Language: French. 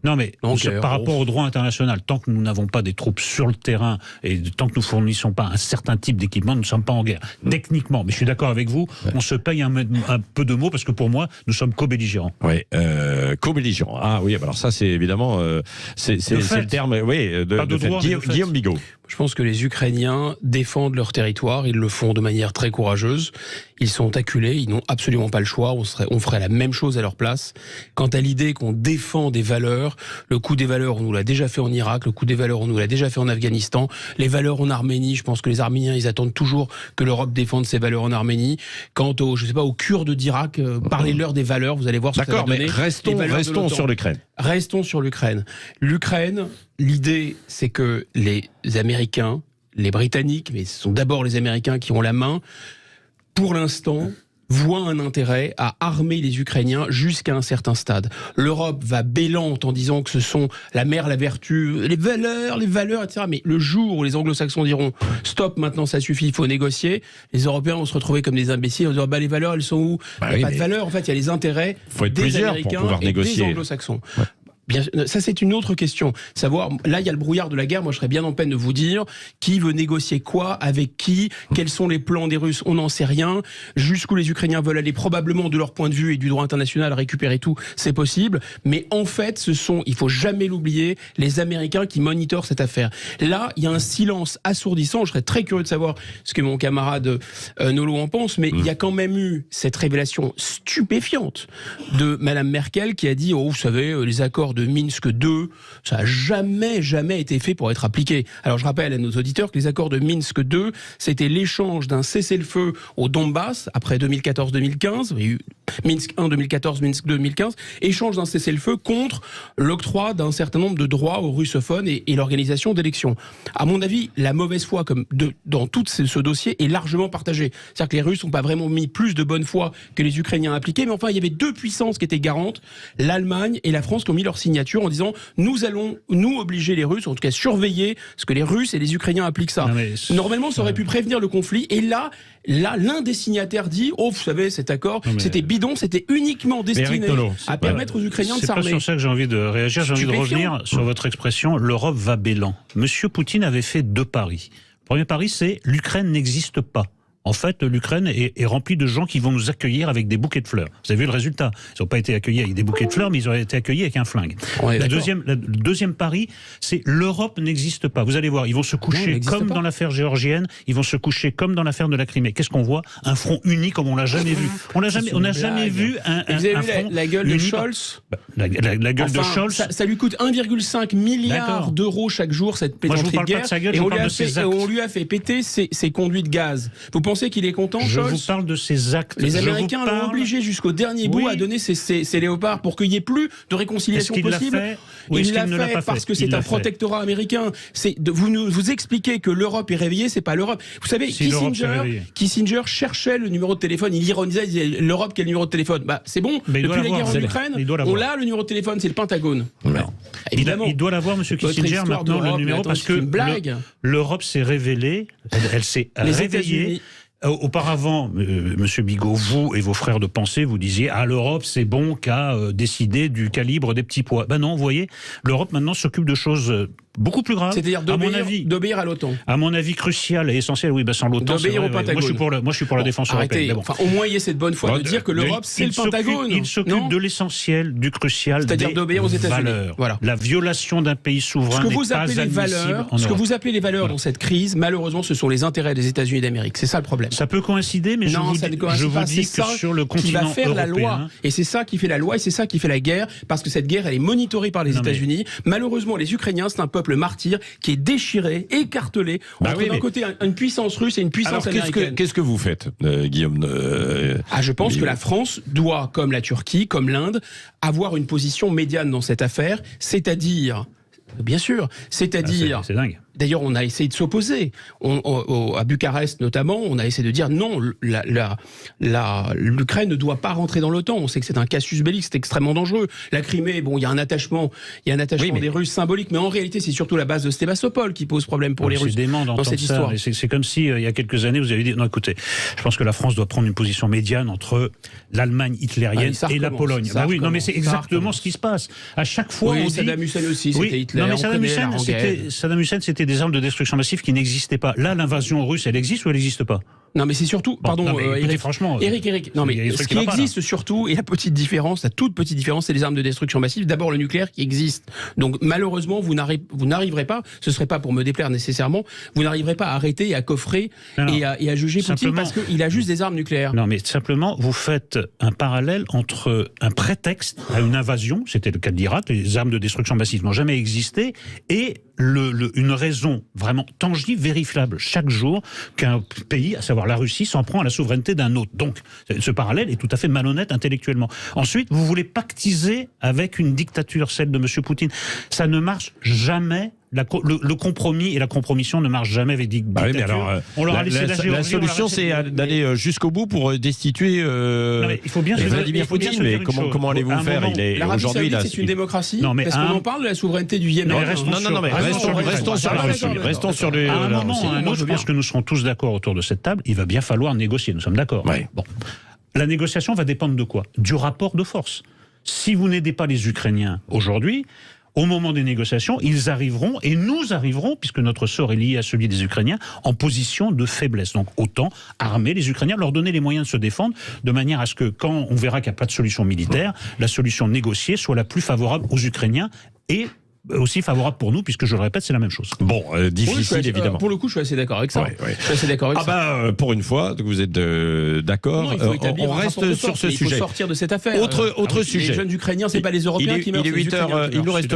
Non, mais Donc, par rapport au droit international, tant que nous n'avons pas des troupes sur le terrain et tant que nous fournissons pas un certain type d'équipement, nous ne sommes pas en guerre. Techniquement, mais je suis d'accord avec vous, on se paye un peu de mots parce que pour moi, nous sommes co-belligérants. Oui, co-belligérants. Ah oui, alors ça c'est évidemment c'est le terme de Guillaume Bigot. Je pense que les Ukrainiens défendent leur territoire, ils le font de manière très courageuse. Ils sont acculés, ils n'ont absolument pas le choix, on ferait la même chose à leur place. Quant à l'idée qu'on défend des valeurs, le coup des valeurs, on nous l'a déjà fait en Irak, le coup des valeurs, on nous l'a déjà fait en Afghanistan, les valeurs en Arménie, je pense que les Arméniens, ils attendent toujours que l'Europe défende ses valeurs en Arménie. Quant aux Kurdes d'Irak, parlez-leur des valeurs, vous allez voir ce que ça va donner. D'accord, mais restons sur l'Ukraine. Restons sur l'Ukraine. L'Ukraine, l'idée, c'est que les Américains, les Britanniques, mais ce sont d'abord les Américains qui ont la main, pour l'instant, voient un intérêt à armer les Ukrainiens jusqu'à un certain stade. L'Europe va bêlante en disant que ce sont la mère, la vertu, les valeurs, etc. Mais le jour où les anglo-saxons diront « stop, maintenant ça suffit, il faut négocier », les Européens vont se retrouver comme des imbéciles en disant « les valeurs, elles sont où ?» Il n'y a pas de valeurs, en fait, il y a les intérêts des Américains et des anglo-saxons. Ouais. Bien, ça c'est une autre question. Savoir, là il y a le brouillard de la guerre, moi je serais bien en peine de vous dire qui veut négocier quoi, avec qui, quels sont les plans des Russes, on n'en sait rien. Jusqu'où les Ukrainiens veulent aller, probablement de leur point de vue et du droit international, récupérer tout, c'est possible. Mais en fait, ce sont, il faut jamais l'oublier, les Américains qui monitorent cette affaire. Là, il y a un silence assourdissant, je serais très curieux de savoir ce que mon camarade Nolo en pense, mais il y a quand même eu cette révélation stupéfiante de Madame Merkel qui a dit, oh vous savez, les accords de Minsk II, ça n'a jamais été fait pour être appliqué. Alors je rappelle à nos auditeurs que les accords de Minsk II, c'était l'échange d'un cessez-le-feu au Donbass, après 2014-2015, il y a eu Minsk I 2014, Minsk II 2015, échange d'un cessez-le-feu contre l'octroi d'un certain nombre de droits aux russophones et l'organisation d'élections. À mon avis, la mauvaise foi dans tout ce dossier est largement partagée. C'est-à-dire que les Russes n'ont pas vraiment mis plus de bonne foi que les Ukrainiens appliqués, mais enfin il y avait deux puissances qui étaient garantes, l'Allemagne et la France, qui ont mis leur signature en disant nous allons nous obliger les Russes, en tout cas surveiller ce que les Russes et les Ukrainiens appliquent ça. Normalement ça aurait pu prévenir le conflit, et là l'un des signataires dit oh vous savez cet accord c'était bidon, c'était uniquement destiné à permettre aux Ukrainiens de s'armer. C'est pas sur ça que j'ai envie de réagir, j'ai envie de revenir sur votre expression l'Europe va bêlant. Monsieur Poutine avait fait deux paris. Le premier pari, c'est l'Ukraine n'existe pas. En fait, l'Ukraine est remplie de gens qui vont nous accueillir avec des bouquets de fleurs. Vous avez vu le résultat. Ils n'ont pas été accueillis avec des bouquets de fleurs, mais ils ont été accueillis avec un flingue. Le deuxième pari, c'est l'Europe n'existe pas. Vous allez voir, ils vont se coucher comme dans l'affaire géorgienne, ils vont se coucher comme dans l'affaire de la Crimée. Qu'est-ce qu'on voit? Un front uni comme on l'a jamais vu. On n'a jamais vu un front la gueule de Scholz. La gueule de Scholz. Ça lui coûte 1,5 milliard d'euros chaque jour, cette plaisanterie de guerre. Et on lui a fait péter ses conduits de gaz. Vous pensez qu'il est content, Scholz? Je vous parle de ses actes. Les Américains l'ont obligé jusqu'au dernier bout à donner ses léopards pour qu'il n'y ait plus de réconciliation possible. Il l'a fait parce que c'est un protectorat américain. Vous expliquez que l'Europe est réveillée, c'est pas l'Europe. Vous savez, Kissinger cherchait le numéro de téléphone, il ironisait, il disait l'Europe quel numéro de téléphone? Bah c'est bon, depuis la guerre en Ukraine, on l'a le numéro de téléphone, c'est le Pentagone. Évidemment. Il doit l'avoir, monsieur Kissinger, maintenant le numéro, parce que l'Europe s'est révélée, elle s'est réveillée. Auparavant, Monsieur Bigot, vous et vos frères de pensée, vous disiez « Ah, l'Europe, c'est bon qu'à décider du calibre des petits pois ». Ben non, vous voyez, l'Europe maintenant s'occupe de choses beaucoup plus graves. C'est-à-dire d'obéir à l'OTAN. À mon avis, crucial et essentiel. Oui, ben sans l'OTAN, c'est vrai. Moi, je suis pour la défense européenne. Bon. Enfin, au moins, il y ait cette bonne foi de dire que l'Europe, c'est le Pentagone. Il s'occupe de l'essentiel, du crucial, c'est-à-dire d'obéir aux États-Unis. Voilà. La violation d'un pays souverain n'est pas admissible. Ce que vous appelez les valeurs dans cette crise, malheureusement, ce sont les intérêts des États-Unis d'Amérique. C'est ça le problème. Ça peut coïncider, mais je vous dis que sur le continent qui va faire la loi, et c'est ça qui fait la loi, et c'est ça qui fait la guerre, parce que cette guerre, elle est monitorée par les États-Unis. Malheureusement, les Ukrainiens, c'est un peuple martyr qui est déchiré, écartelé, entre d'un côté une puissance russe et une puissance américaine. Qu'est-ce que vous faites, Guillaume Je pense que la France doit, comme la Turquie, comme l'Inde, avoir une position médiane dans cette affaire, c'est-à-dire... Bien sûr, c'est-à-dire... C'est dingue. D'ailleurs, on a essayé de s'opposer. À Bucarest, notamment, on a essayé de dire non, l'Ukraine ne doit pas rentrer dans l'OTAN. On sait que c'est un casus belli, c'est extrêmement dangereux. La Crimée, bon, il y a un attachement des Russes symbolique, mais en réalité, c'est surtout la base de Sébastopol qui pose problème pour les Russes dans cette histoire. C'est comme si, il y a quelques années, vous avez dit, non, écoutez, je pense que la France doit prendre une position médiane entre l'Allemagne hitlérienne et la Pologne. Oui, non, mais c'est exactement ce qui se passe. À chaque fois, on dit... Saddam Hussein aussi, c'était Hitler. Non, mais Saddam Hussein, c'était des armes de destruction massive qui n'existaient pas. Là, l'invasion russe, elle existe ou elle n'existe pas? Non, mais c'est surtout, Eric, franchement, Eric, non, mais ce qui existe surtout, et la toute petite différence, c'est les armes de destruction massive. D'abord, le nucléaire qui existe. Donc, malheureusement, vous n'arriverez pas, ce serait pas pour me déplaire nécessairement, vous n'arriverez pas à arrêter et à coffrer et à juger Poutine parce qu'il a juste des armes nucléaires. Non, mais simplement, vous faites un parallèle entre un prétexte à une invasion, c'était le cas de l'Irak, les armes de destruction massive n'ont jamais existé, et une raison vraiment tangible, vérifiable chaque jour qu'un pays, à savoir la Russie, s'en prend à la souveraineté d'un autre. Donc, ce parallèle est tout à fait malhonnête intellectuellement. Ensuite, vous voulez pactiser avec une dictature, celle de M. Poutine. Ça ne marche jamais. Le compromis et la compromission ne marchent jamais avec des dictatures. On leur a laissé la Géorgie. La solution, c'est d'aller jusqu'au bout pour destituer Vladimir Poutine. Mais comment allez-vous faire? L'Arabie Saoudite, c'est une démocratie. Parce qu'on en parle de la souveraineté du Yémen. Restons sur la Russie. Restons sur le. À un moment ou à un autre, je pense que nous serons tous d'accord autour de cette table. Il va bien falloir négocier. Nous sommes d'accord. Bon. La négociation va dépendre de quoi? Du rapport de force. Si vous n'aidez pas les Ukrainiens aujourd'hui, au moment des négociations, ils arriveront, et nous arriverons, puisque notre sort est lié à celui des Ukrainiens, en position de faiblesse. Donc autant armer les Ukrainiens, leur donner les moyens de se défendre, de manière à ce que, quand on verra qu'il n'y a pas de solution militaire, la solution négociée soit la plus favorable aux Ukrainiens et aussi favorable pour nous, puisque je le répète, c'est la même chose. Bon, difficile évidemment. Pour le coup, je suis assez d'accord avec ça. Je suis assez d'accord avec ça. Pour une fois, vous êtes d'accord. On reste sur ce sujet. Il faut sortir de cette affaire. Autre sujet. Les jeunes Ukrainiens, c'est pas les Européens qui meurent. Il est 8h. Il nous reste